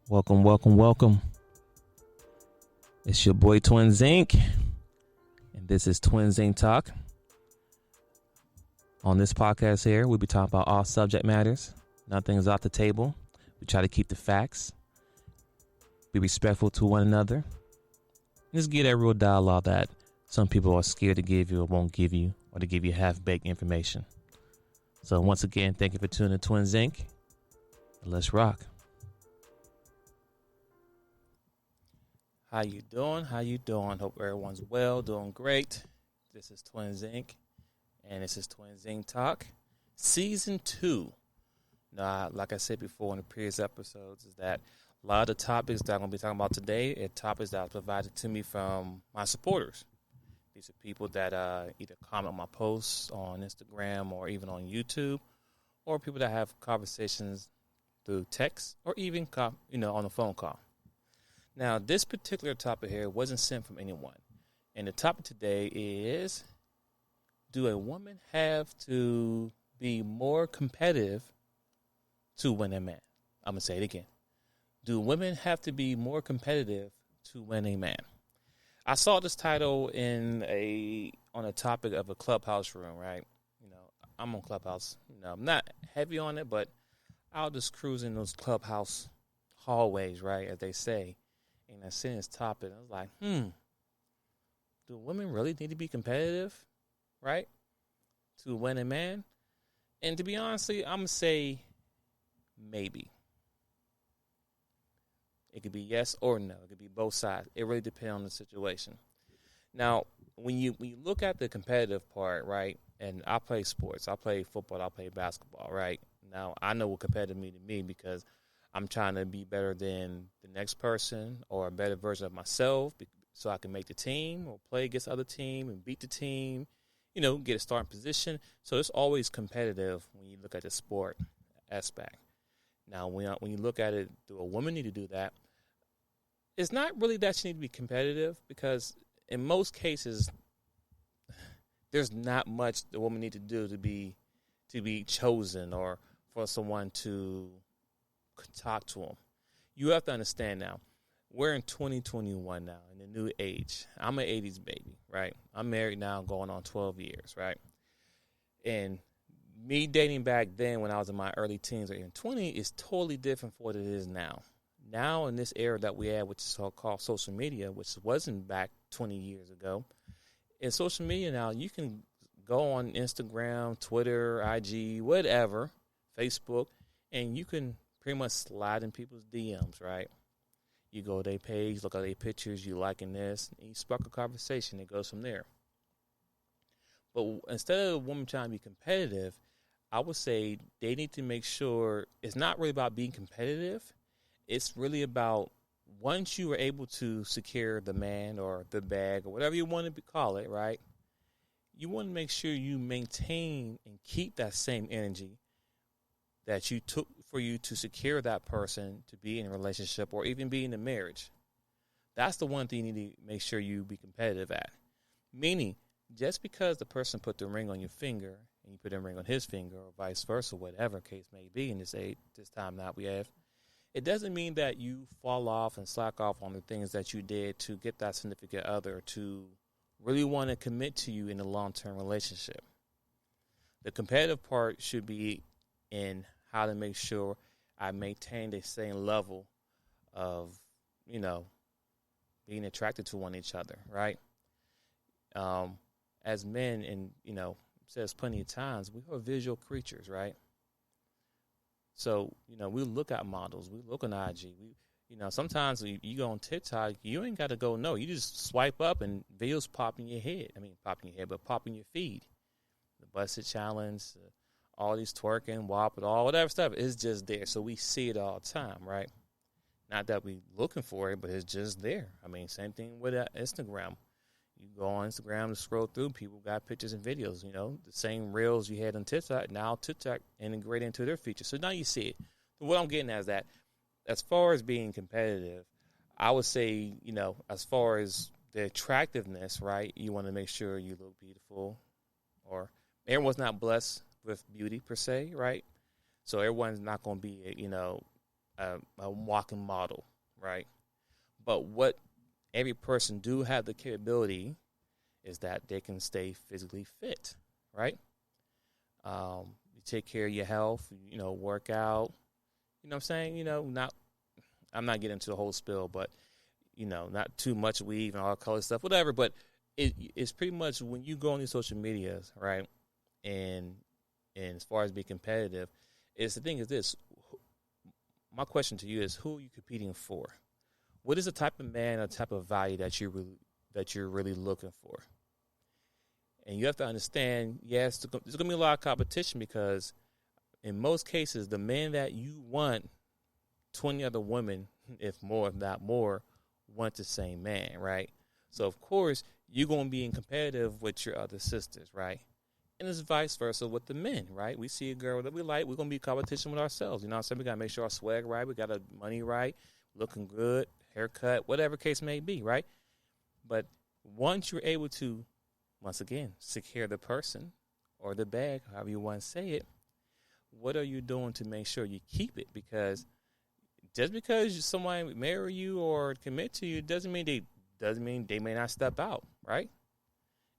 Welcome, welcome, welcome. It's your boy Twinsinc, and this is Twinsinc Talk. On this podcast here, we'll be talking about all subject matters. Nothing's off the table. We try to keep the facts, be respectful to one another, and just get that real dialogue that some people are scared to give you or won't give you, or to give you half-baked information. So once again, thank you for tuning in to Twinsinc, and let's rock. How you doing? How you doing? Hope everyone's well, doing great. This is Twinsinc, and this is Twinsinc Talk, Season 2. Now, like I said before in the previous episodes, is that a lot of the topics that I'm going to be talking about today are topics that are provided to me from my supporters. These are people that either comment on my posts on Instagram or even on YouTube, or people that have conversations through text or even on a phone call. Now, this particular topic here wasn't sent from anyone. And the topic today is, do a woman have to be more competitive to win a man? I'm going to say it again. Do women have to be more competitive to win a man? I saw this title on a topic of a clubhouse room, right? I'm on Clubhouse. I'm not heavy on it, but I'll just cruise in those clubhouse hallways, right, as they say. And I seen this topic, and I was like, do women really need to be competitive, right, to win a man? And to be honest, I'm going to say maybe. It could be yes or no. It could be both sides. It really depends on the situation. Now, when you look at the competitive part, right, and I play sports. I play football. I play basketball, right? Now, I know what competitive means to me because I'm trying to be better than the next person or a better version of myself so I can make the team or play against the other team and beat the team, get a starting position. So it's always competitive when you look at the sport aspect. Now, when you look at it, do a woman need to do that? It's not really that she needs to be competitive because in most cases, there's not much the woman need to do to be chosen or for someone to talk to them. You have to understand now, we're in 2021 now, in the new age. I'm an 80s baby, right? I'm married now going on 12 years, right? And me dating back then when I was in my early teens or even 20 is totally different from what it is now. Now in this era that we have, which is called social media, which wasn't back 20 years ago, in social media now, you can go on Instagram, Twitter, IG, whatever, Facebook, and you can pretty much slide in people's DMs, right? You go to their page, look at their pictures, you liking this, and you spark a conversation. It goes from there. But instead of a woman trying to be competitive, I would say they need to make sure it's not really about being competitive. It's really about once you are able to secure the man or the bag or whatever you want to call it, right? You want to make sure you maintain and keep that same energy that you took for you to secure that person to be in a relationship or even be in a marriage. That's the one thing you need to make sure you be competitive at. Meaning, just because the person put the ring on your finger and you put a ring on his finger or vice versa, whatever case may be in this time that we have, it doesn't mean that you fall off and slack off on the things that you did to get that significant other to really want to commit to you in a long-term relationship. The competitive part should be in how to make sure I maintain the same level of, being attracted to one each other, right? As men, and, says plenty of times, we are visual creatures, right? So, we look at models. We look on IG. Sometimes you go on TikTok, you ain't got to go, no. You just swipe up and videos pop in your head. Pop in your head, but pop in your feed. The Busted Challenge, all these twerking, WAP, and all whatever stuff is just there. So we see it all the time, right? Not that we looking for it, but it's just there. Same thing with Instagram. You go on Instagram and scroll through, people got pictures and videos, the same reels you had on TikTok. Now TikTok integrated into their features. So now you see it. So what I'm getting at is that as far as being competitive, I would say, as far as the attractiveness, right, you want to make sure you look beautiful, or everyone's not blessed with beauty per se, right? So everyone's not going to be, a walking model, right? But what every person do have the capability is that they can stay physically fit, right? You take care of your health, work out. You know what I'm saying? I'm not getting into the whole spill, but, not too much weave and all color stuff, whatever. But it's pretty much when you go on these social medias, right? And as far as being competitive, the thing is this. My question to you is, who are you competing for? What is the type of man or type of value that you're really looking for? And you have to understand, yes, there's going to be a lot of competition because in most cases, the man that you want, 20 other women, if not more, want the same man, right? So, of course, you're going to be in competitive with your other sisters, right? And it's vice versa with the men, right? We see a girl that we like, we're going to be in competition with ourselves. You know what I'm saying? We got to make sure our swag right, we got our money right, looking good, haircut, whatever case may be, right? But once you're able to, once again, secure the person or the bag, however you want to say it, what are you doing to make sure you keep it? Because just because someone marry you or commit to you doesn't mean they may not step out, right?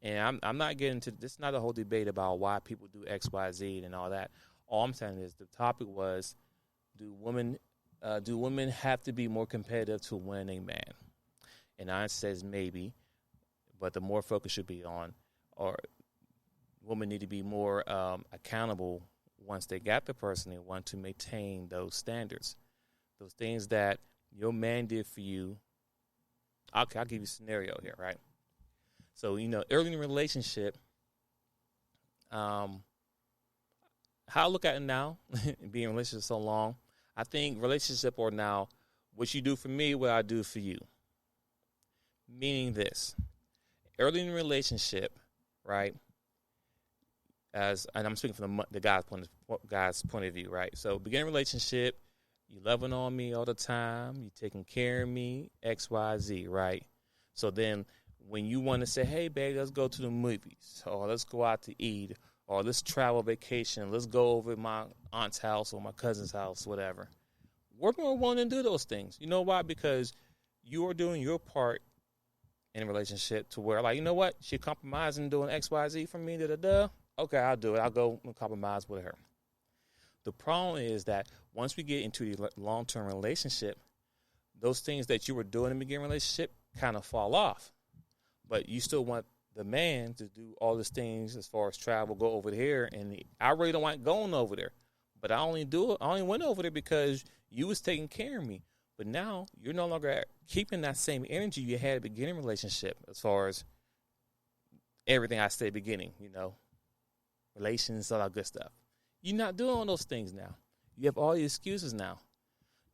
And I'm not getting to this. Is not a whole debate about why people do X, Y, Z, and all that. All I'm saying is the topic was, do women have to be more competitive to win a man? And I says maybe, but the more focus should be on, or women need to be more accountable once they got the person they want to maintain those standards, those things that your man did for you. I'll give you a scenario here, right? So, early in the relationship, how I look at it now, being in a relationship so long, I think relationship or now, what you do for me, what I do for you. Meaning this, early in the relationship, right, and I'm speaking from the guy's point of view, right? So, beginning relationship, you loving on me all the time, you taking care of me, X, Y, Z, right? So then, when you want to say, hey, babe, let's go to the movies, or let's go out to eat, or let's travel vacation, let's go over to my aunt's house or my cousin's house, whatever. We're more willing to do those things. You know why? Because you are doing your part in a relationship to where, like, you know what? She compromising doing X, Y, Z for me, da-da-da. Okay, I'll do it. I'll go and compromise with her. The problem is that once we get into the long-term relationship, those things that you were doing in the beginning relationship kind of fall off. But you still want the man to do all these things as far as travel, go over here, and I really don't want going over there. But I only went over there because you was taking care of me. But now you're no longer keeping that same energy you had at the beginning relationship as far as everything I said beginning, relations, all that good stuff. You're not doing all those things now. You have all the excuses now.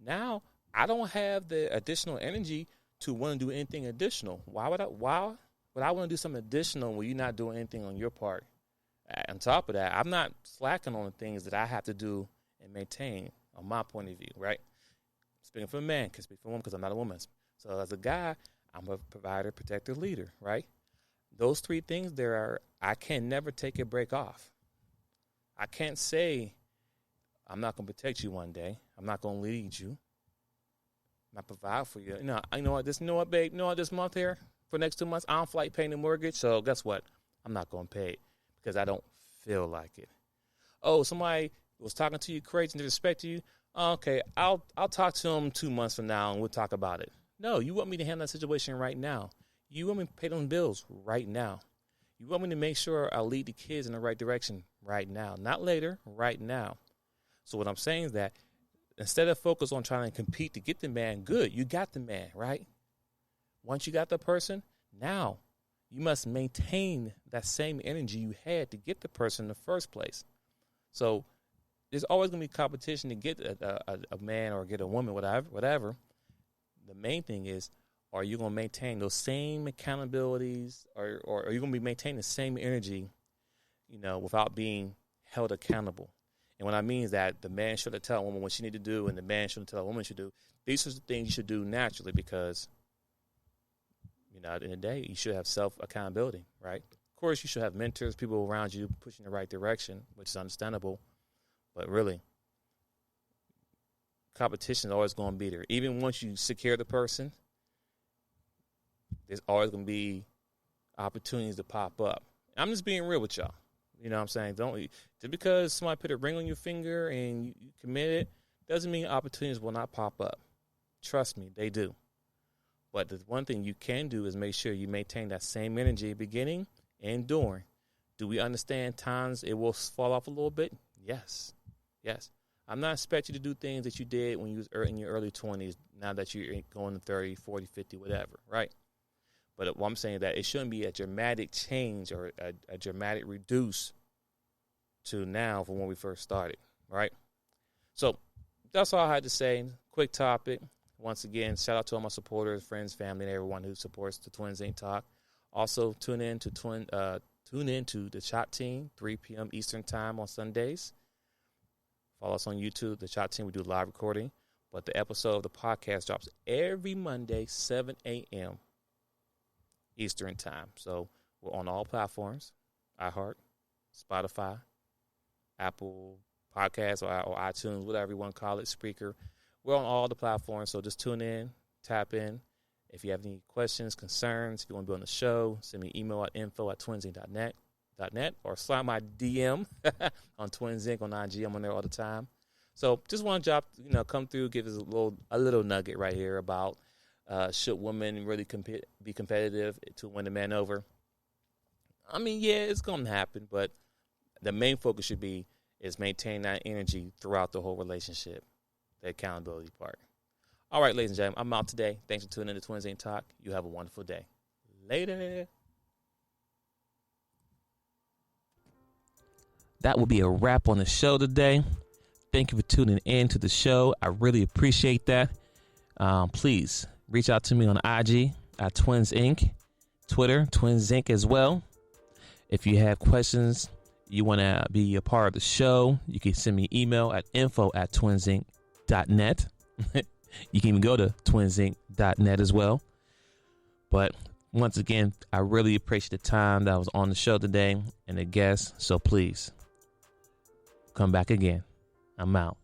Now I don't have the additional energy to want to do anything additional. Why would I want to do something additional when you're not doing anything on your part? On top of that, I'm not slacking on the things that I have to do and maintain on my point of view, right? Speaking for a man, can speak for a woman because I'm not a woman. So as a guy, I'm a provider, protector, leader, right? Those three things I can never take a break off. I can't say I'm not going to protect you one day. I'm not going to lead you. I provide for you. You know what, babe? You know what, this month here, for the next 2 months, I don't feel like paying the mortgage. So guess what? I'm not going to pay it because I don't feel like it. Oh, somebody was talking to you crazy and disrespect you. Okay, I'll talk to him 2 months from now and we'll talk about it. No, you want me to handle that situation right now. You want me to pay those bills right now. You want me to make sure I lead the kids in the right direction right now. Not later, right now. So what I'm saying is that instead of focus on trying to compete to get the man, good, you got the man, right? Once you got the person, now you must maintain that same energy you had to get the person in the first place. So there's always going to be competition to get a man or get a woman, whatever. The main thing is, are you going to maintain those same accountabilities, or are you going to be maintaining the same energy, without being held accountable? And what I mean is that the man should tell a woman what she need to do, and the man shouldn't tell a woman what she should do. These are the things you should do naturally because, at the end of the day, you should have self-accountability, right? Of course, you should have mentors, people around you pushing in the right direction, which is understandable. But really, competition is always going to be there. Even once you secure the person, there's always going to be opportunities to pop up. I'm just being real with y'all. You know what I'm saying? Just because somebody put a ring on your finger and you committed, doesn't mean opportunities will not pop up. Trust me, they do. But the one thing you can do is make sure you maintain that same energy beginning and during. Do we understand times it will fall off a little bit? Yes. I'm not expecting you to do things that you did when you was in your early 20s, now that you're going to 30, 40, 50, whatever, right? But what I'm saying is that it shouldn't be a dramatic change or a dramatic reduce to now from when we first started, right? So that's all I had to say. Quick topic. Once again, shout out to all my supporters, friends, family, and everyone who supports the Twinsinc Talk. Also, tune in to the Shot Team, 3 p.m. Eastern Time on Sundays. Follow us on YouTube, the Shot Team. We do live recording. But the episode of the podcast drops every Monday, 7 a.m. Eastern Time. So we're on all platforms, iHeart, Spotify, Apple Podcasts, or iTunes, whatever you want to call it, Spreaker. We're on all the platforms, so just tune in, tap in. If you have any questions, concerns, if you want to be on the show, send me an email at info@twinsinc.net or slide my DM on Twinsinc on IG. I'm on there all the time. So just want to come through, give us a little nugget right here about should women really be competitive to win the man over. I mean, yeah, it's going to happen, but the main focus should be is maintain that energy throughout the whole relationship, the accountability part. All right, ladies and gentlemen, I'm out today. Thanks for tuning in to Twinsinc Talk. You have a wonderful day. Later. That will be a wrap on the show today. Thank you for tuning in to the show. I really appreciate that. Please reach out to me on IG at Twinsinc, Twitter, Twinsinc as well. If you have questions, you want to be a part of the show, you can send me an email at info@twinsinc.net. You can even go to twinsinc.net as well. But once again, I really appreciate the time that I was on the show today and the guests. So please come back again. I'm out.